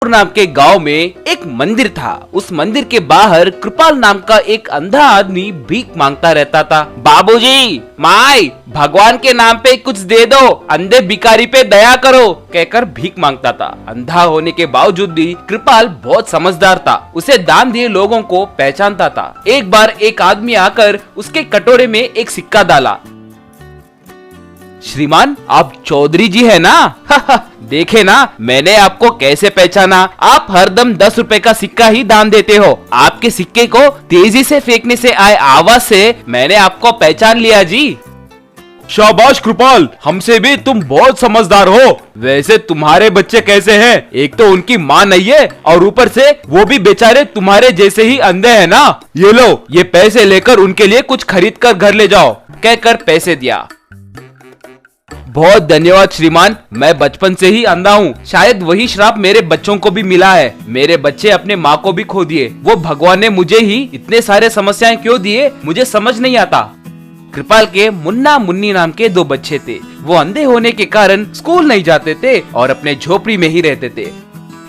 नाम के गांव में एक मंदिर था। उस मंदिर के बाहर कृपाल नाम का एक अंधा आदमी भीख मांगता रहता था। बाबूजी, माई, भगवान के नाम पे कुछ दे दो, अंधे भिखारी पे दया करो, कहकर भीख मांगता था। अंधा होने के बावजूद भी कृपाल बहुत समझदार था। उसे दान दिए लोगों को पहचानता था। एक बार एक आदमी आकर उसके कटोरे में एक सिक्का डाला। श्रीमान, आप चौधरी जी है ना? देखे ना, मैंने आपको कैसे पहचाना। आप हरदम 10 रुपए का सिक्का ही दान देते हो। आपके सिक्के को तेजी से फेंकने से आए आवाज से मैंने आपको पहचान लिया जी। शाबाश कृपाल, हमसे भी तुम बहुत समझदार हो। वैसे तुम्हारे बच्चे कैसे हैं? एक तो उनकी माँ नहीं है और ऊपर से वो भी बेचारे तुम्हारे जैसे ही अंधे हैं ना। ये लो, ये पैसे लेकर उनके लिए कुछ खरीद कर घर ले जाओ, कहकर पैसे दिया। बहुत धन्यवाद श्रीमान, मैं बचपन से ही अंधा हूँ। शायद वही श्राप मेरे बच्चों को भी मिला है। मेरे बच्चे अपने माँ को भी खो दिए। वो भगवान ने मुझे ही इतने सारे समस्याएं क्यों दिए, मुझे समझ नहीं आता। कृपाल के मुन्ना मुन्नी नाम के 2 बच्चे थे। वो अंधे होने के कारण स्कूल नहीं जाते थे और अपने झोपड़ी में ही रहते थे।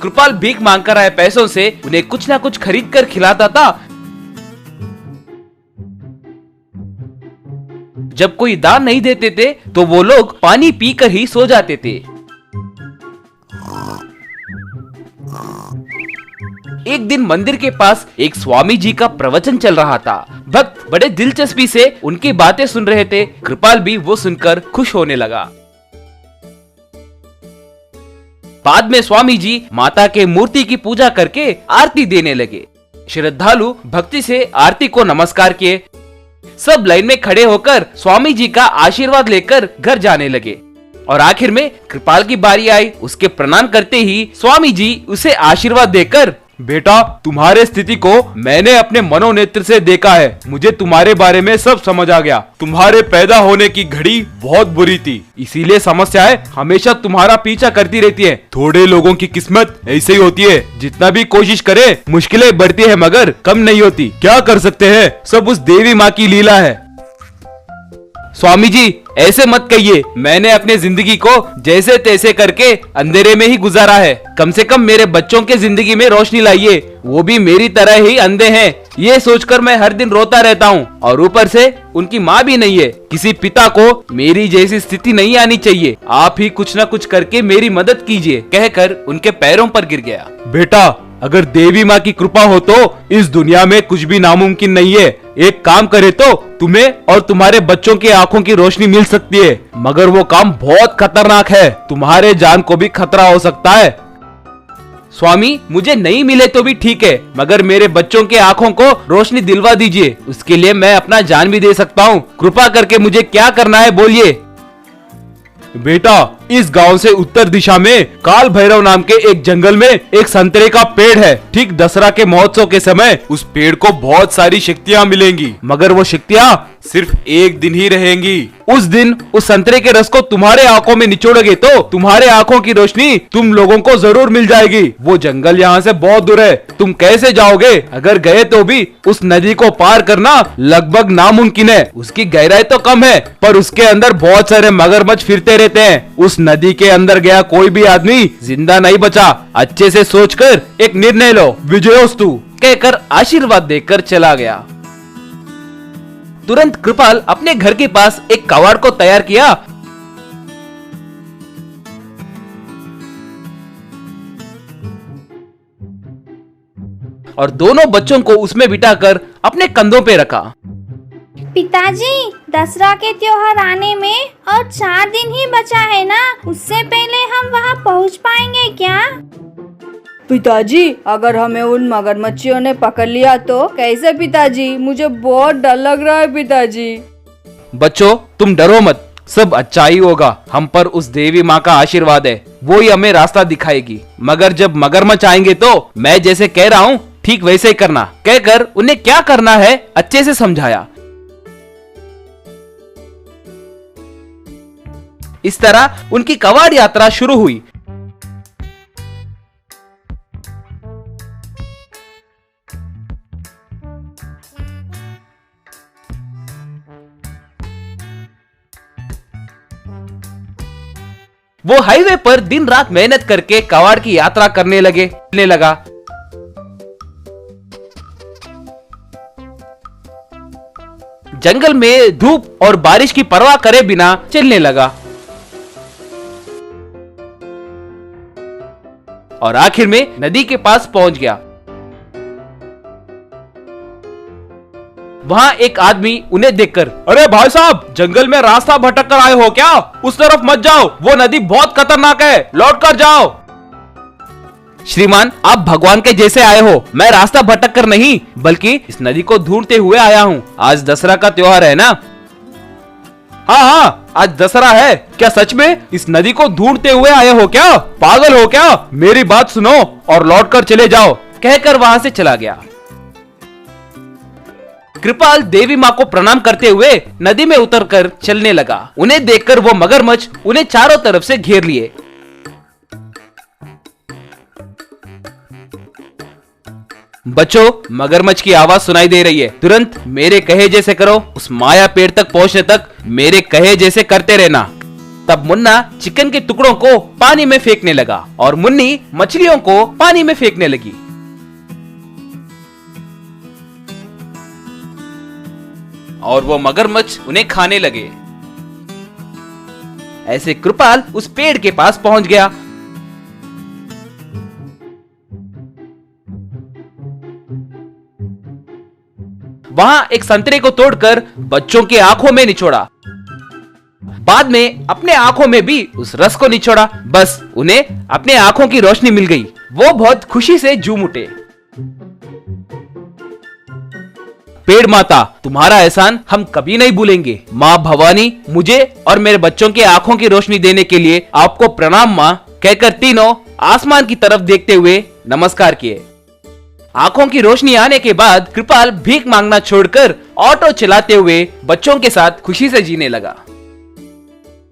कृपाल भीख मांग कर आए पैसों से उन्हें कुछ न कुछ खरीद कर खिलाता था। जब कोई दान नहीं देते थे तो वो लोग पानी पीकर ही सो जाते थे। एक दिन मंदिर के पास एक स्वामी जी का प्रवचन चल रहा था। भक्त बड़े दिलचस्पी से उनकी बातें सुन रहे थे। कृपाल भी वो सुनकर खुश होने लगा। बाद में स्वामी जी माता के मूर्ति की पूजा करके आरती देने लगे। श्रद्धालु भक्ति से आरती को नमस्कार किए। सब लाइन में खड़े होकर स्वामी जी का आशीर्वाद लेकर घर जाने लगे और आखिर में कृपाल की बारी आई। उसके प्रणाम करते ही स्वामी जी उसे आशीर्वाद देकर, बेटा, तुम्हारे स्थिति को मैंने अपने मनोनेत्र से देखा है। मुझे तुम्हारे बारे में सब समझ आ गया। तुम्हारे पैदा होने की घड़ी बहुत बुरी थी, इसीलिए समस्याएं हमेशा तुम्हारा पीछा करती रहती है। थोड़े लोगों की किस्मत ऐसे ही होती है। जितना भी कोशिश करे मुश्किलें बढ़ती है मगर कम नहीं होती। क्या कर सकते हैं, सब उस देवी माँ की लीला है। स्वामी जी, ऐसे मत कहिए। मैंने अपने जिंदगी को जैसे तैसे करके अंधेरे में ही गुजारा है। कम से कम मेरे बच्चों के जिंदगी में रोशनी लाइए। वो भी मेरी तरह ही अंधे हैं। ये सोचकर मैं हर दिन रोता रहता हूँ और ऊपर से उनकी माँ भी नहीं है। किसी पिता को मेरी जैसी स्थिति नहीं आनी चाहिए। आप ही कुछ न कुछ करके मेरी मदद कीजिए, कहकर उनके पैरों पर गिर गया। बेटा, अगर देवी माँ की कृपा हो तो इस दुनिया में कुछ भी नामुमकिन नहीं है। एक काम करे तो तुम्हें और तुम्हारे बच्चों की आंखों की रोशनी मिल सकती है, मगर वो काम बहुत खतरनाक है। तुम्हारे जान को भी खतरा हो सकता है। स्वामी, मुझे नहीं मिले तो भी ठीक है, मगर मेरे बच्चों के आंखों को रोशनी दिलवा दीजिए। उसके लिए मैं अपना जान भी दे सकता हूँ। कृपा करके मुझे क्या करना है बोलिए। बेटा, इस गांव से उत्तर दिशा में काल भैरव नाम के एक जंगल में एक संतरे का पेड़ है। ठीक दशहरा के महोत्सव के समय उस पेड़ को बहुत सारी शक्तियाँ मिलेंगी, मगर वो शक्तियाँ सिर्फ एक दिन ही रहेंगी। उस दिन उस संतरे के रस को तुम्हारे आंखों में निचोड़ोगे तो तुम्हारे आंखों की रोशनी तुम लोगों को जरूर मिल जाएगी। वो जंगल यहाँ से बहुत दूर है। तुम कैसे जाओगे? अगर गए तो भी उस नदी को पार करना लगभग नामुमकिन है। उसकी गहराई तो कम है, पर उसके अंदर बहुत सारे मगरमच्छ फिरते रहते हैं। उस नदी के अंदर गया कोई भी आदमी जिंदा नहीं बचा। अच्छे से सोचकर एक निर्णय लो। विजयोस्तु, कहकर आशीर्वाद देकर चला गया। तुरंत कृपाल अपने घर के पास एक कबाड़ को तैयार किया और दोनों बच्चों को उसमें बिठाकर अपने कंधों पे रखा। पिताजी, दसरा के त्योहार आने में और 4 दिन ही बचा है ना, उससे पहले हम वहाँ पहुँच पाएंगे क्या? पिताजी, अगर हमें उन मगरमच्छियों ने पकड़ लिया तो कैसे पिताजी? मुझे बहुत डर लग रहा है पिताजी। बच्चों, तुम डरो मत, सब अच्छा ही होगा। हम पर उस देवी माँ का आशीर्वाद है, वो ही हमें रास्ता दिखाएगी। मगर जब मगरमच्छ आएंगे तो मैं जैसे कह रहा हूँ ठीक वैसे ही करना, कहकर उन्हें क्या करना है अच्छे से समझाया। इस तरह उनकी कबाड़ यात्रा शुरू हुई। वो हाईवे पर दिन रात मेहनत करके कवाड़ की यात्रा करने लगा। जंगल में धूप और बारिश की परवाह करे बिना चलने लगा और आखिर में नदी के पास पहुंच गया। वहां एक आदमी उन्हें देखकर, अरे भाई साहब, जंगल में रास्ता भटक कर आए हो क्या? उस तरफ मत जाओ, वो नदी बहुत खतरनाक है, लौट कर जाओ। श्रीमान, आप भगवान के जैसे आए हो, मैं रास्ता भटक कर नहीं बल्कि इस नदी को ढूंढते हुए आया हूँ। आज दशहरा का त्योहार है ना? हाँ, आज दशहरा है। क्या सच में इस नदी को ढूंढते हुए आए हो क्या? पागल हो क्या? मेरी बात सुनो और लौट कर चले जाओ। कहकर वहां से चला गया। कृपाल देवी माँ को प्रणाम करते हुए नदी में उतरकर चलने लगा। उन्हें देखकर वो मगरमच्छ उन्हें चारों तरफ से घेर लिए। बच्चों, मगरमच्छ की आवाज सुनाई दे रही है, तुरंत मेरे कहे जैसे करो। उस माया पेड़ तक पहुंचने तक मेरे कहे जैसे करते रहना। तब मुन्ना चिकन के टुकड़ों को पानी में फेंकने लगा और मुन्नी मछलियों को पानी में फेंकने लगी। और वो मगरमच्छ उन्हें खाने लगे। ऐसे कृपाल उस पेड़ के पास पहुंच गया। वहां एक संतरे को तोड़कर बच्चों की आंखों में निचोड़ा। बाद में अपने आंखों में भी उस रस को निचोड़ा। बस उन्हें अपने आंखों की रोशनी मिल गई। वो बहुत खुशी से झूम उठे। पेड़ माता, तुम्हारा एहसान हम कभी नहीं भूलेंगे। माँ भवानी, मुझे और मेरे बच्चों की आंखों की रोशनी देने के लिए आपको प्रणाम माँ, कहकर तीनों आसमान की तरफ देखते हुए नमस्कार किए। आंखों की रोशनी आने के बाद कृपाल भीख मांगना छोड़कर ऑटो चलाते हुए बच्चों के साथ खुशी से जीने लगा।